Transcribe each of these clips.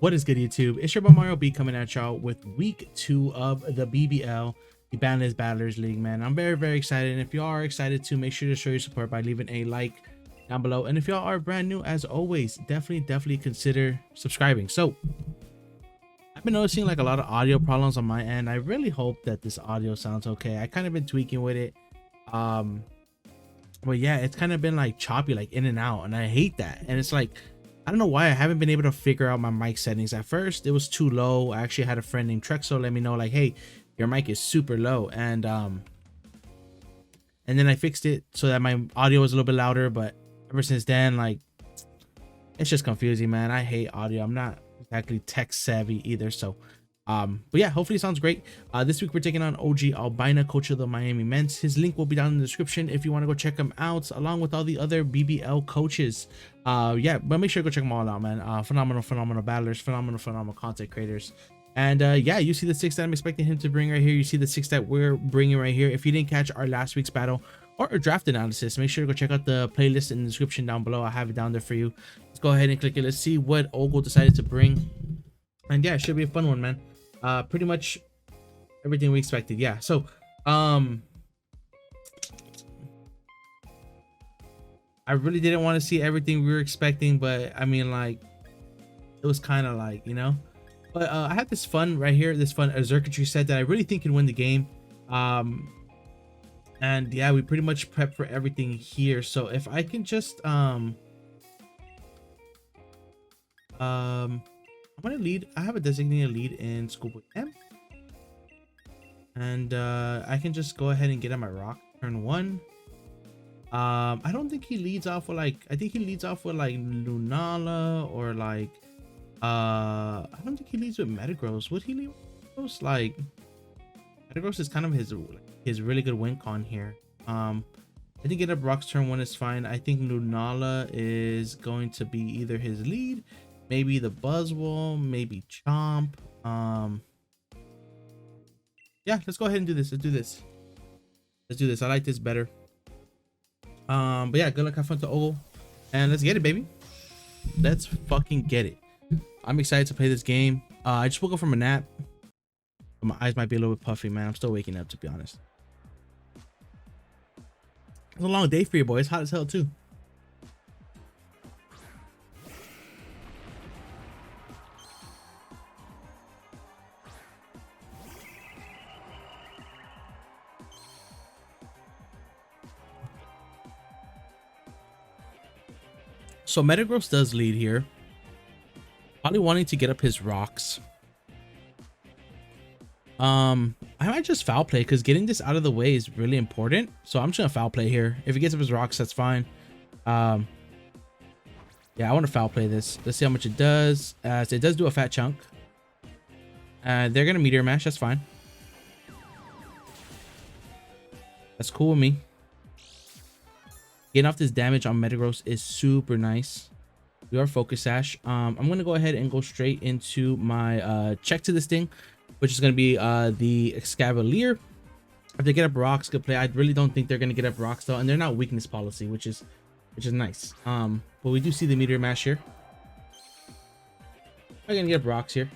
What is good, YouTube? It's your boy Mario B coming at y'all with week 2 of the BBL, the Banlist Battlers League, man. I'm very excited, and if y'all are excited too, make sure to show your support by leaving a like down below. And if y'all are brand new, as always, definitely consider subscribing. So I've been noticing like a lot of audio problems on my end. I really hope that this audio sounds okay. I kind of been tweaking with it, but yeah, it's kind of been like choppy, like in and out, and I hate that. And it's like, I don't know why I haven't been able to figure out my mic settings. At first it was too low. I actually had a friend named Trexo let me know like, hey, your mic is super low, and then I fixed it so that my audio was a little bit louder. But ever since then, like, it's just confusing, man. I hate audio. I'm not exactly tech savvy either, so but yeah, hopefully it sounds great. This week we're taking on OG Albina, coach of the Miami Men's. His link will be down in the description if you want to go check him out, along with all the other BBL coaches. Yeah, but make sure to go check them all out, man. Phenomenal battlers, phenomenal content creators. And yeah, you see the 6 that I'm expecting him to bring right here. You see the 6 that we're bringing right here. If you didn't catch our last week's battle or a draft analysis, make sure to go check out the playlist in the description down below. I have it down there for you. Let's go ahead and click it. Let's see what Ogle decided to bring. And yeah, it should be a fun one, man. Pretty much everything we expected. Yeah, so I really didn't want to see everything we were expecting, but I mean, like, it was kind of like, you know. But I have this fun right here, this fun circuitry set that I really think can win the game. And yeah, we pretty much prep for everything here. So if I can just I'm gonna lead. I have a designated lead in Schoolboy M, and I can just go ahead and get on my rock turn 1. I don't think he leads off with like, I think he leads off with like LUNALA or like I don't think he leads with Metagross. Would he lead with Metagross? Like, Metagross is kind of his really good win con here. I think get up rocks turn 1 is fine. I think LUNALA is going to be either his lead, maybe the Buzzwole, maybe Chomp. Yeah, let's go ahead and do this. Let's do this. I like this better. But yeah, good luck, have fun to Ogle, and let's get it, baby. Let's fucking get it. I'm excited to play this game. I just woke up from a nap, but my eyes might be a little bit puffy, man. I'm still waking up, to be honest. It's a long day for you, boy. It's hot as hell too. So Metagross does lead here, probably wanting to get up his rocks. I might just foul play because getting this out of the way is really important. So I'm just gonna foul play here. If he gets up his rocks, that's fine. Yeah, I want to foul play this. Let's see how much it does. So it does do a fat chunk. They're gonna meteor mash. That's fine. That's cool with me. Getting off this damage on Metagross is super nice. We are Focus Sash. I'm gonna go ahead and go straight into my check to this thing, which is gonna be the Escavalier. If they get up rocks, good play. I really don't think they're gonna get up rocks though, and they're not weakness policy, which is nice. But we do see the meteor mash here. I'm gonna get up rocks here.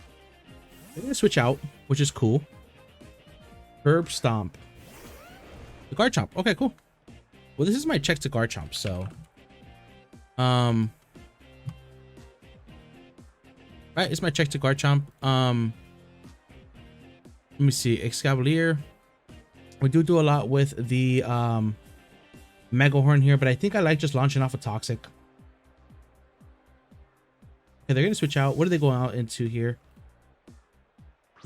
They're gonna switch out, which is cool. Herb Stomp. The Garchomp. Okay, cool. Well, this is my check to Garchomp, so right, it's my check to Garchomp. Let me see, Escavalier. We do a lot with the Mega Horn here, but I think I like just launching off a Toxic. Okay, they're gonna switch out. What are they going out into here?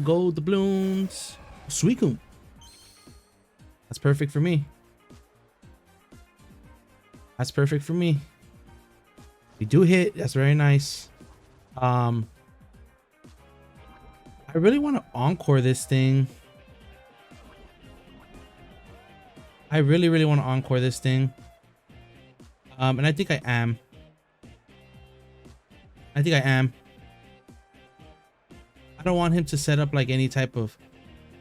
Gold doubloons. Suicune. That's perfect for me. That's perfect for me. We do hit. That's very nice. I really want to encore this thing. I really want to encore this thing. And I think I am. I don't want him to set up like any type of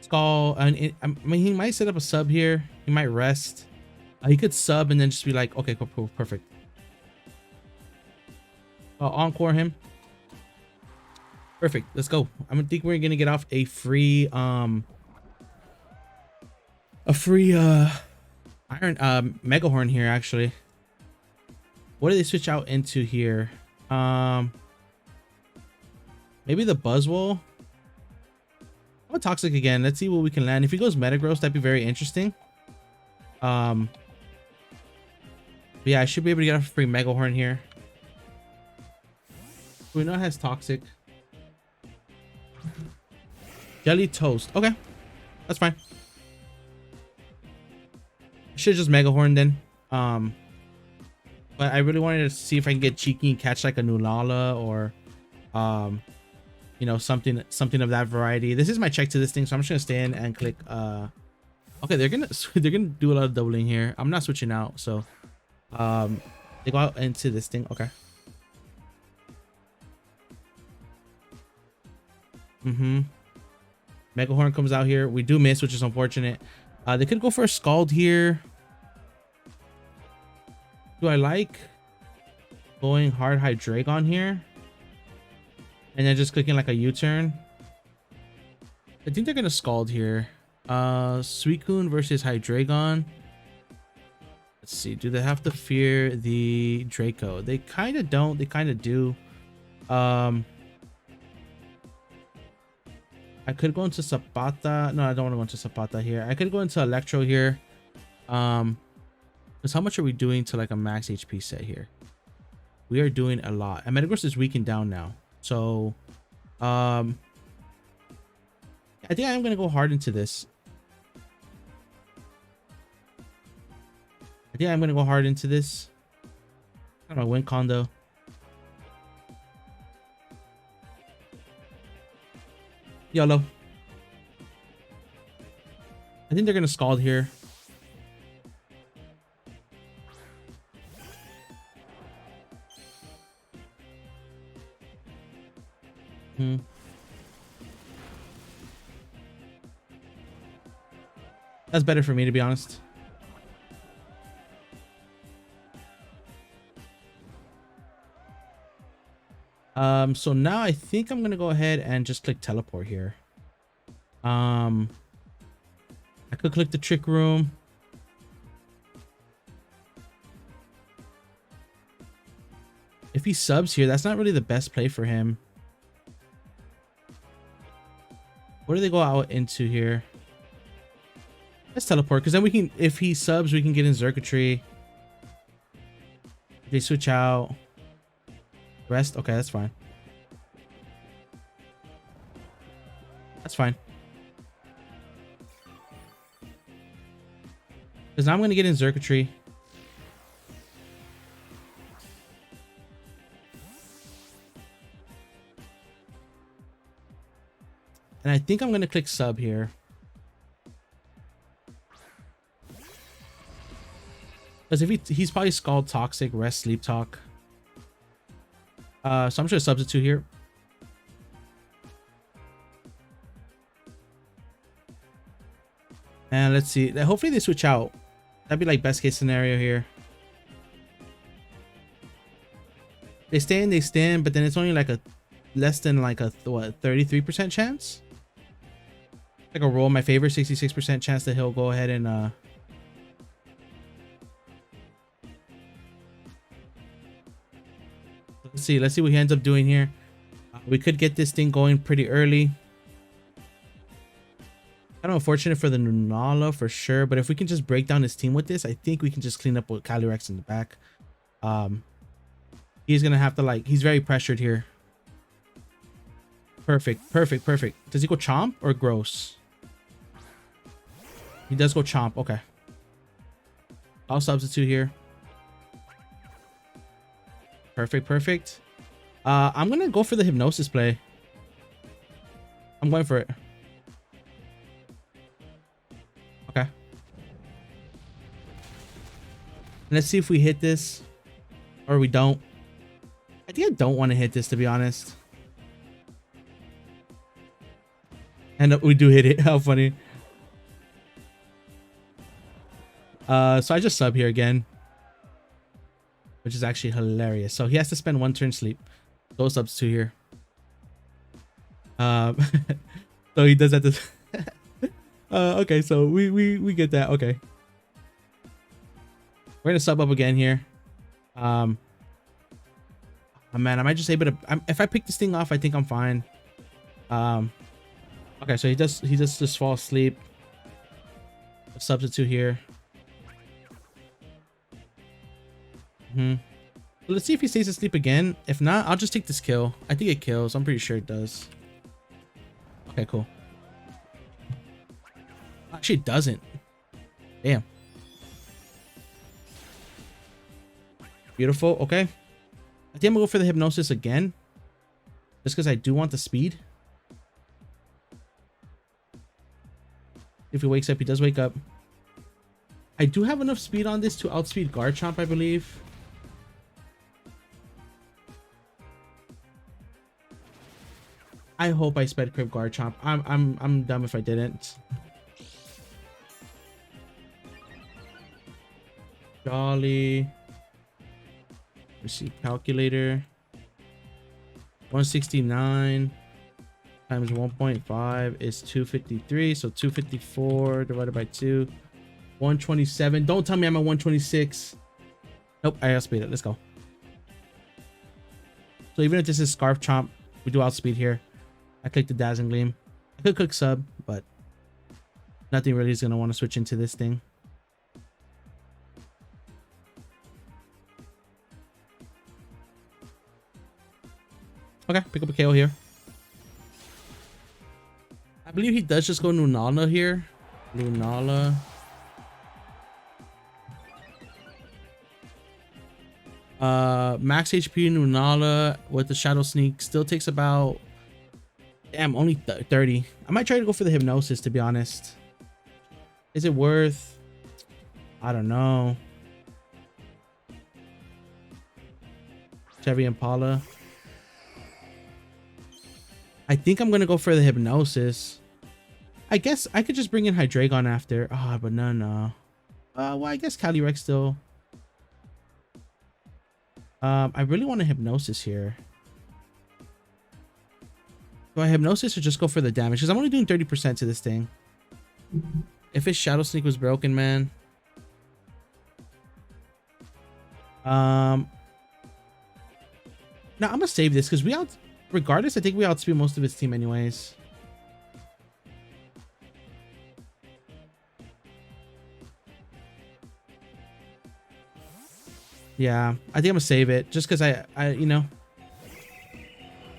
skull. I mean, he might set up a sub here. He might rest. He could sub and then just be like, okay, cool, perfect. Encore him. Perfect. Let's go. I think we're gonna get off a free iron mega horn here actually. What do they switch out into here? Maybe the Buzzwole. I'm a Toxic again. Let's see what we can land. If he goes Metagross, that'd be very interesting. But yeah, I should be able to get a free Mega Horn here. We know it has Toxic. Jelly Toast. Okay, that's fine. I should just Mega Horn then. But I really wanted to see if I can get cheeky and catch like a LUNALA or you know, something of that variety. This is my check to this thing, so I'm just gonna stay in and click okay, they're gonna do a lot of doubling here. I'm not switching out, so they go out into this thing. Okay. Mega Horn comes out here. We do miss, which is unfortunate. They could go for a Scald here. Do I like going hard Hydreigon here and then just clicking like a U-turn? I think they're gonna Scald here. Suicune versus Hydreigon. Let's see, do they have to fear the Draco? They kind of don't, they kind of do. I could go into Zapata. No, I don't want to go into Zapata here. I could go into Electro here. Because how much are we doing to like a max HP set here? We are doing a lot. And Metagross is weakened down now. So, I think I am going to go hard into this. I think I'm going to go hard into this. I don't know, win Condo. YOLO. I think they're going to Scald here. That's better for me, to be honest. So now I think I'm gonna go ahead and just click teleport here. I could click the Trick Room. If he subs here, that's not really the best play for him. What do they go out into here? Let's teleport, because then we can, if he subs, we can get in Circuitry. They switch out. Rest? Okay, that's fine. That's fine. Because now I'm going to get in Circuitry. And I think I'm going to click sub here. Because if he's probably Scald, Toxic, Rest, Sleep Talk. So I'm just going to substitute here. And let's see. Hopefully they switch out. That'd be like best case scenario here. They stay in, but then it's only like a less than like a what, 33% chance. Like a roll my favor, 66% chance that he'll go ahead and let's see what he ends up doing here. We could get this thing going pretty early. Kind of unfortunate for the LUNALA for sure, but if we can just break down his team with this, I think we can just clean up with Calyrex in the back. He's gonna have to like, he's very pressured here. Perfect, perfect, perfect. Does he go Chomp or Gross? He does go Chomp. Okay. I'll substitute here. Perfect, perfect. I'm gonna go for the Hypnosis play. I'm going for it. Okay. Let's see if we hit this or we don't. I think I don't want to hit this, to be honest. And we do hit it. How funny. So I just sub here again, which is actually hilarious. So he has to spend one turn sleep. Go subs 2 here. Um, so he does that to. Okay, so we get that. Okay, we're gonna sub up again here. Oh man, I might just able to. If I pick this thing off, I think I'm fine. Okay, so he does just fall asleep. A substitute here. Let's see if he stays asleep again. If not, I'll just take this kill. I think it kills. I'm pretty sure it does. Okay, cool. Actually, it doesn't. Damn. Beautiful. Okay. I think I'm gonna go for the hypnosis again. Just because I do want the speed. If he wakes up, he does wake up. I do have enough speed on this to outspeed Garchomp, I believe. I hope I sped crib Garchomp. I'm dumb if I didn't. Jolly. Let's see, calculator. 169 times 1.5 is 253. So 254 divided by 2. 127. Don't tell me I'm at 126. Nope, I outspeed it. Let's go. So even if this is Scarf Chomp, we do outspeed here. I click the Dazzling Gleam. I could click sub, but nothing really is going to want to switch into this thing. Okay, pick up a KO here. I believe he does just go LUNALA here. LUNALA. Max HP LUNALA with the Shadow Sneak still takes about... Damn, only 30. I might try to go for the Hypnosis, to be honest. Is it worth... I don't know. Chevy Impala. I think I'm gonna go for the Hypnosis. I guess I could just bring in Hydreigon after. Ah, but no. Well, I guess Calyrex still. I really want a Hypnosis here. Do I Hypnosis or just go for the damage? Because I'm only doing 30% to this thing. If his Shadow Sneak was broken, man. No, I'm gonna save this because regardless, I think we outspeed most of his team anyways. Yeah, I think I'm gonna save it just because I you know,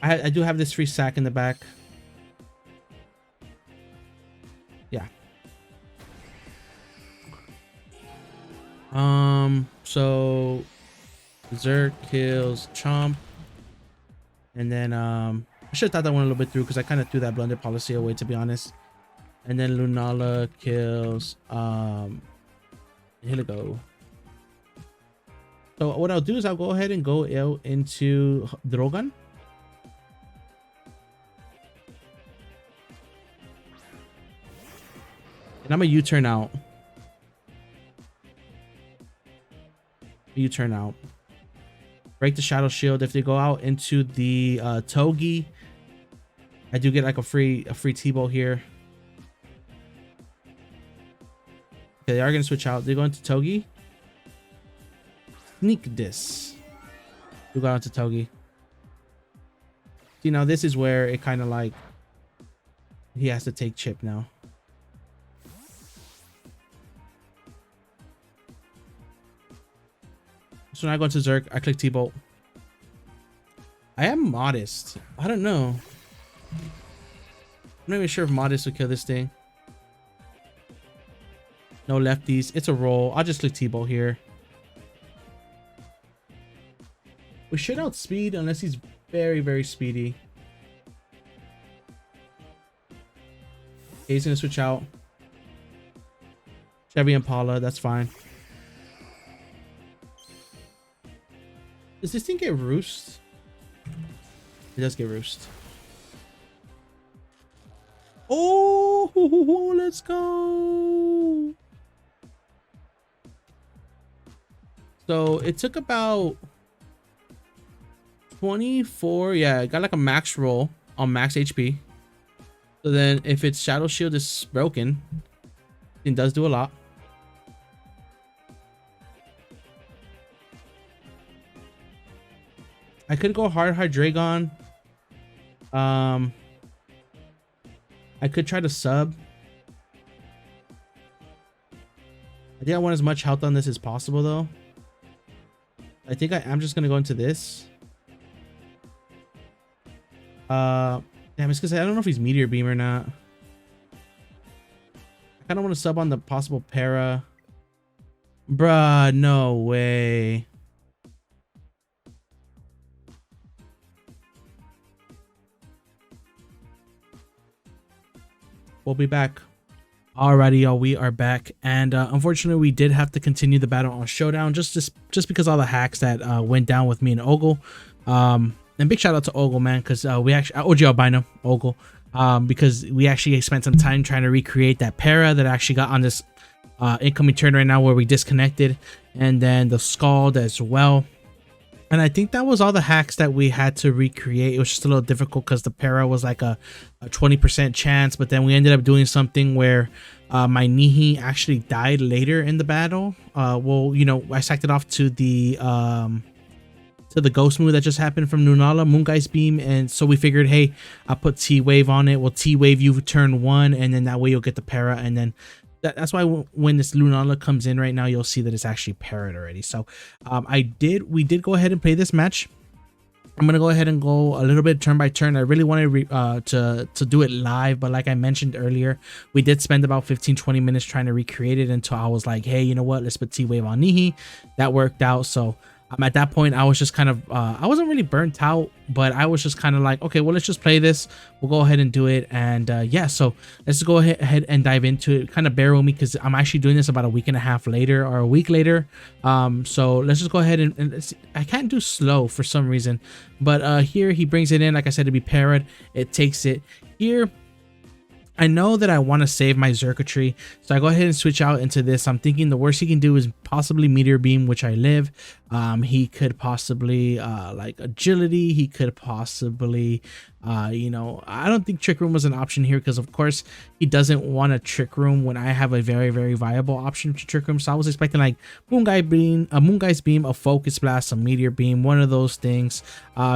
I do have this free sack in the back. Yeah. So Zerk kills Chomp. And then I should have thought that one a little bit through because I kind of threw that blunder policy away, to be honest. And then LUNALA kills Hiligo. So what I'll do is I'll go ahead and go into Drogon. And I'm gonna U-turn out. U-turn out. Break the Shadow Shield. If they go out into the Togi, I do get like a free T-Bow here. Okay, they are gonna switch out. They go into Togi. Sneak this. We got onto Togi. See, now this is where it kind of like he has to take chip now. So when I go into Zerk, I click T-Bolt. I am Modest. I don't know. I'm not even sure if Modest will kill this thing. No lefties. It's a roll. I'll just click T-Bolt here. We should outspeed unless he's very, very speedy. Okay, he's going to switch out. Chevy Impala. That's fine. Does this thing get roost? It does get roost. Oh, let's go. So it took about 24. Yeah, I got like a max roll on max HP. So then if its shadow shield is broken, it does do a lot. I could go hard Dragon. I could try to sub. I think I want as much health on this as possible though. I think I'm just gonna go into this. Damn, it's because I don't know if he's Meteor Beam or not. I kind of want to sub on the possible para. Bruh, no way. We'll be back. Alrighty, y'all, we are back, and unfortunately we did have to continue the battle on Showdown just because all the hacks that went down with me and Ogle. And big shout out to Ogle, man, because we actually OG Albino Ogle, because we actually spent some time trying to recreate that para that I actually got on this incoming turn right now where we disconnected, and then the Scald as well. And I think that was all the hacks that we had to recreate. It was just a little difficult because the para was like a 20% chance, but then we ended up doing something where my Nihi actually died later in the battle. Well, you know, I sacked it off to the ghost move that just happened from LUNALA, Moongeist Beam, and so we figured, hey, I'll put T-Wave on it. We'll T-Wave you turn 1, and then that way you'll get the para, and then that's why when this LUNALA comes in right now, you'll see that it's actually parried already. So we did go ahead and play this match. I'm gonna go ahead and go a little bit turn by turn. I really wanted to do it live, but like I mentioned earlier, we did spend about 15-20 minutes trying to recreate it until I was like, hey, you know what, let's put T-Wave on Nihi. That worked out. So at that point, I was just kind of, I wasn't really burnt out, but I was just kind of like, okay, well, let's just play this. We'll go ahead and do it. And yeah, so let's go ahead and dive into it. Kind of bear with me because I'm actually doing this about a week and a half later or a week later. So let's just go ahead and let's see. I can't do slow for some reason, but here he brings it in, like I said, to be parried. It takes it here. I know that I want to save my circuitry, so I go ahead and switch out into this. I'm thinking the worst he can do is possibly Meteor Beam, which I live. He could possibly like agility. He could possibly you know, I don't think Trick Room was an option here because of course he doesn't want a Trick Room when I have a very viable option to Trick Room. So I was expecting like Moongeist Beam, a Focus Blast, a Meteor Beam, one of those things.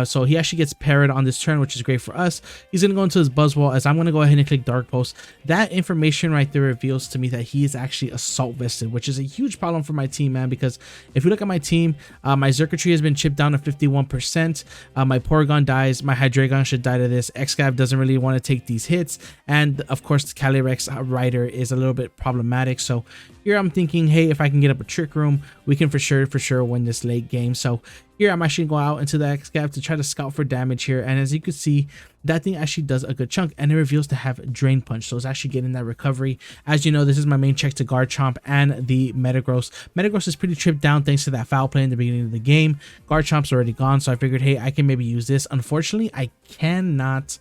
So he actually gets parried on this turn, which is great for us. He's gonna go into his Buzzwall as I'm gonna go ahead and click Dark Post. That information right there reveals to me that he is actually Assault Vested, which is a huge problem for my team, man, because if you look at my team, my circuitry has been chipped down to 51%. My Porygon dies, my Hydreigon should die to this. Xcav doesn't really want to take these hits, and of course the Calyrex Rider is a little bit problematic. So here I'm thinking, hey, if I can get up a Trick Room, we can for sure win this late game. So here I'm actually going out into the Xcav to try to scout for damage here, and as you can see, that thing actually does a good chunk, and it reveals to have Drain Punch, so it's actually getting that recovery. As you know, this is my main check to Garchomp and the Metagross. Metagross is pretty tripped down thanks to that foul play in the beginning of the game. Garchomp's already gone, so I figured, hey, I can maybe use this. Unfortunately, I cannot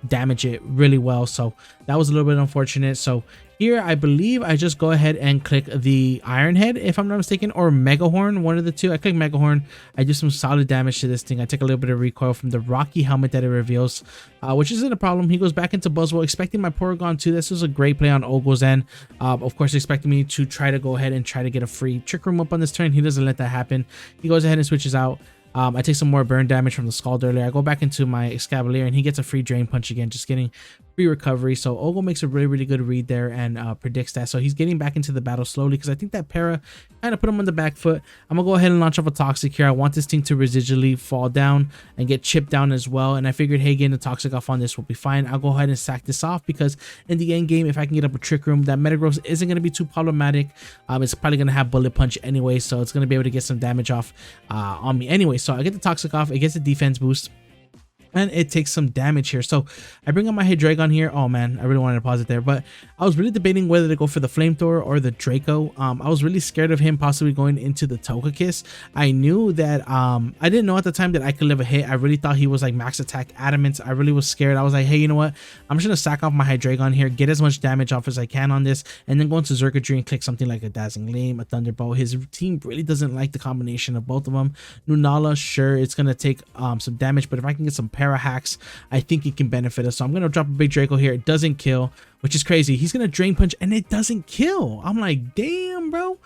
damage it really well, so that was a little bit unfortunate. So here I believe I just go ahead and click the Iron Head, if I'm not mistaken, or Mega Horn, one of the two. I click Mega Horn. I do some solid damage to this thing. I take a little bit of recoil from the Rocky Helmet that it reveals, which isn't a problem. He goes back into Buzzwole, expecting my Porygon too. This was a great play on Ogle's end. Of course, expecting me to try to go ahead and try to get a free Trick Room up on this turn. He doesn't let that happen. He goes ahead and switches out. I take some more burn damage from the Scald earlier. I go back into my Escavalier and he gets a free Drain Punch again, just getting free recovery. So Ogle makes a really good read there and predicts that. So he's getting back into the battle slowly because I think that para kind of put him on the back foot. I'm gonna go ahead and launch off a Toxic here. I want this thing to residually fall down and get chipped down as well. And I figured, hey, getting the Toxic off on this will be fine. I'll go ahead and sack this off because in the end game, if I can get up a Trick Room, that Metagross isn't going to be too problematic. It's probably going to have Bullet Punch anyway, so it's going to be able to get some damage off on me anyway. So I get the Toxic off, it gets a defense boost, and it takes some damage here. So I bring up my Hydreigon here. Oh man, I really wanted to pause it there, but I was really debating whether to go for the Flamethrower or the Draco. I was really scared of him possibly going into the Togekiss. I knew that I didn't know at the time that I could live a hit. I really thought he was like max attack adamant. I really was scared. I was like, hey, you know what, I'm just gonna sack off my Hydreigon here, get as much damage off as I can on this, and then go into Circuitry and click something like a Dazzling Gleam, a Thunderbolt. His team really doesn't like the combination of both of them. LUNALA, sure, it's gonna take some damage, but if I can get some para hacks, I think it can benefit us. So I'm going to drop a big Draco here. It doesn't kill, which is crazy. He's going to Drain Punch and it doesn't kill. I'm like, damn, bro.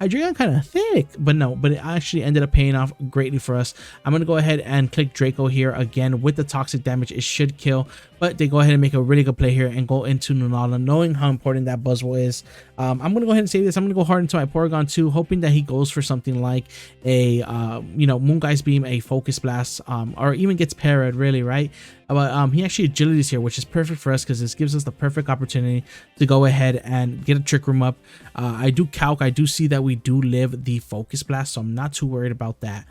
Hydreigon kind of thick, but no, but it actually ended up paying off greatly for us. I'm going to go ahead and click Draco here again with the toxic damage. It should kill, but they go ahead and make a really good play here and go into Lunala, knowing how important that Buzzwole is. I'm going to go ahead and save this. I'm going to go hard into my Porygon too, hoping that he goes for something like a, Moongeist Beam, a Focus Blast, or even gets parried, really, right? But he actually agilities here, which is perfect for us because this gives us the perfect opportunity to go ahead and get a Trick Room up. I do calc. I do see that we do live the Focus Blast, so I'm not too worried about that.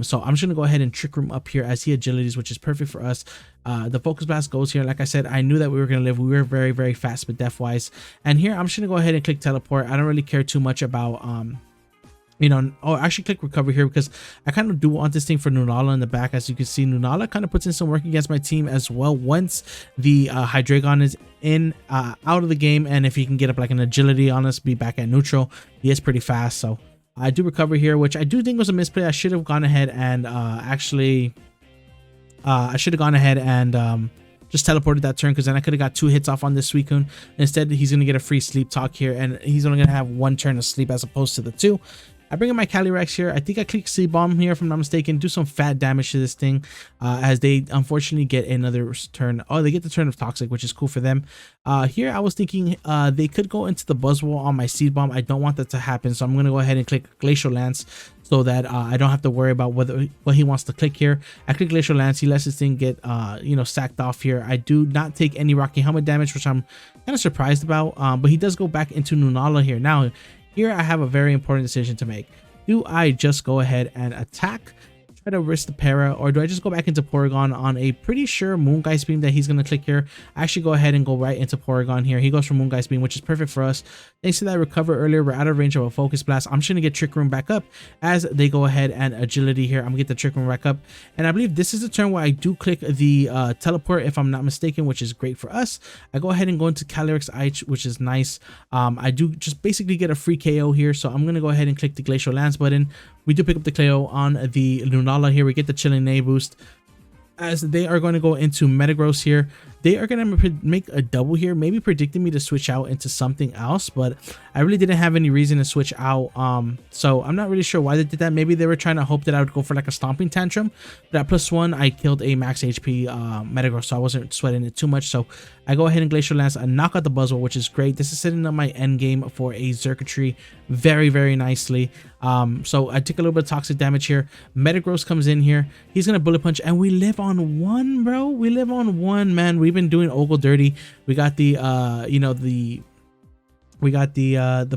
So I'm just going to go ahead and Trick Room up here as he agilities, which is perfect for us. The Focus Blast goes here. Like I said, I knew that we were going to live. We were very, very fast, but death wise. And here, I'm just going to go ahead and click Teleport. I don't really care too much about... actually click recover here because I kind of do want this thing for Lunala in the back. As you can see, Lunala kind of puts in some work against my team as well once the Hydreigon is in out of the game, and if he can get up like an agility on us, be back at neutral, he is pretty fast. So I do recover here, which I do think was a misplay. I should have gone ahead and just teleported that turn, because then I could have got 2 hits off on this Suicune. Instead, he's going to get a free Sleep Talk here, and he's only going to have 1 turn of sleep as opposed to the 2. I bring in my Calyrex here. I think I click Sleep Bomb here, if I'm not mistaken. Do some fat damage to this thing, as they unfortunately get another turn. Oh, they get the turn of Toxic, which is cool for them. Here, I was thinking they could go into the Buzzwole on my Seed Bomb. I don't want that to happen, so I'm going to go ahead and click Glacial Lance so that I don't have to worry about what he wants to click here. I click Glacial Lance. He lets this thing get, sacked off here. I do not take any Rocky Helmet damage, which I'm kind of surprised about, but he does go back into Lunala here. Now, here I have a very important decision to make. Do I just go ahead and attack, try to risk the para, or do I just go back into Porygon on a pretty sure Moongeist Beam that he's going to click here? I actually go ahead and go right into Porygon here. He goes for Moongeist Beam, which is perfect for us. Thanks to that recover earlier, we're out of range of a Focus Blast. I'm just going to get Trick Room back up as they go ahead and agility here. I'm going to get the Trick Room back up. And I believe this is the turn where I do click the teleport, if I'm not mistaken, which is great for us. I go ahead and go into Calyrex Ice, which is nice. I do just basically get a free KO here, so I'm going to go ahead and click the Glacial Lance button. We do pick up the KO on the Lunala here. We get the Chilling Nay boost as they are going to go into Metagross here. They are going to make a double here, maybe predicting me to switch out into something else, but I really didn't have any reason to switch out. So I'm not really sure why they did that. Maybe they were trying to hope that I would go for like a Stomping Tantrum, but at +1, I killed a max HP Metagross, so I wasn't sweating it too much. So I go ahead and Glacial Lance and knock out the Buzzwole, which is great. This is setting up my end game for a Xurkitree very, very nicely. So I take a little bit of toxic damage here. Metagross comes in here. He's going to Bullet Punch, and we live on 1, bro. We live on 1, man. We've been doing Ogle dirty. We got the, the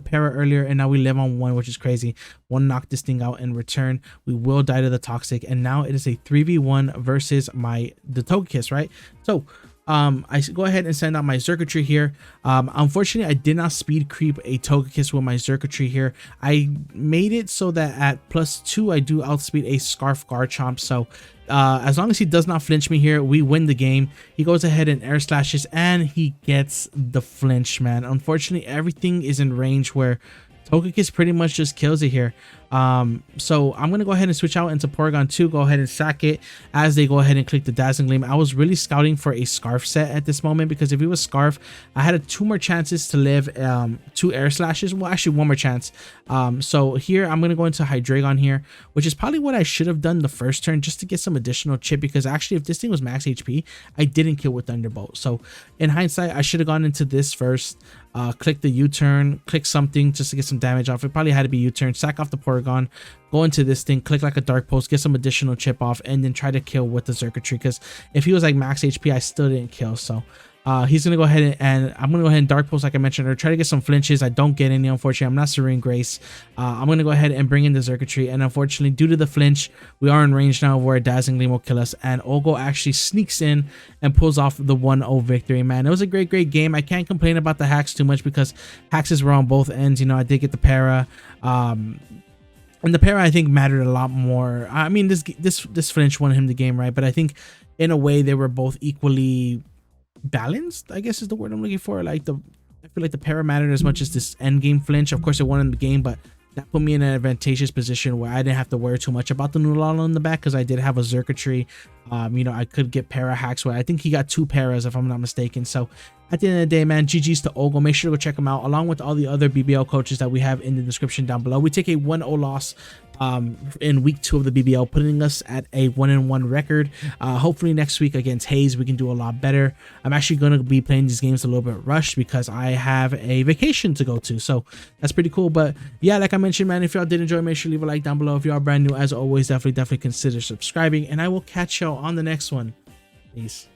para earlier, and now we live on 1, which is crazy. 1 knocked this thing out in return. We will die to the Toxic, and now it is a 3v1 versus the Togekiss, right? So I go ahead and send out my Xurkitree here. Unfortunately, I did not speed creep a Togekiss with my Xurkitree here. I made it so that at +2 I do outspeed a Scarf Garchomp. So as long as he does not flinch me here, we win the game. He goes ahead and air slashes, and he gets the flinch, man. Unfortunately, everything is in range where Togekiss pretty much just kills it here. So I'm going to go ahead and switch out into Porygon 2, go ahead and sack it as they go ahead and click the Dazzling Gleam. I was really scouting for a Scarf set at this moment, because if it was Scarf, I had 2 more chances to live, 2 air slashes. Well, actually 1 more chance. So here I'm going to go into Hydreigon here, which is probably what I should have done the first turn just to get some additional chip, because actually if this thing was max HP, I didn't kill with Thunderbolt. So in hindsight, I should have gone into this first. Click the U-turn, click something just to get some damage off. It probably had to be U-turn, sack off the Porygon, go into this thing, click like a Dark Pulse, get some additional chip off, and then try to kill with the Xurkitree, because if he was like max HP, I still didn't kill. So he's going to go ahead and I'm going to go ahead and Dark Pulse, like I mentioned, or try to get some flinches. I don't get any, unfortunately. I'm not Serene Grace. I'm going to go ahead and bring in the Xurkitree, and unfortunately, due to the flinch, we are in range now where a Dazzling Gleam will kill us, and Ogle actually sneaks in and pulls off the 1-0 victory, man. It was a great, great game. I can't complain about the hacks too much, because hacks were on both ends. I did get the para, and the para, I think, mattered a lot more. I mean, this flinch won him the game, right? But I think in a way they were both equally balanced, I guess is the word I'm looking for. I feel like the para mattered as much as this end game flinch. Of course, it won in the game, but that put me in an advantageous position where I didn't have to worry too much about the Lunala in the back, because I did have a Xurkitree You know, I could get para hacks where I think he got 2 paras if I'm not mistaken. So at the end of the day, man, GG's to Ogle. Make sure to go check him out along with all the other BBL coaches that we have in the description down below. We take a 1-0 loss in week 2 of the BBL, putting us at a 1-1 record. Hopefully next week against Hayes we can do a lot better. I'm actually going to be playing these games a little bit rushed because I have a vacation to go to, so that's pretty cool. But yeah, like I mentioned, man, if y'all did enjoy, make sure to leave a like down below. If you are brand new, as always, definitely consider subscribing, and I will catch y'all on the next one. Peace.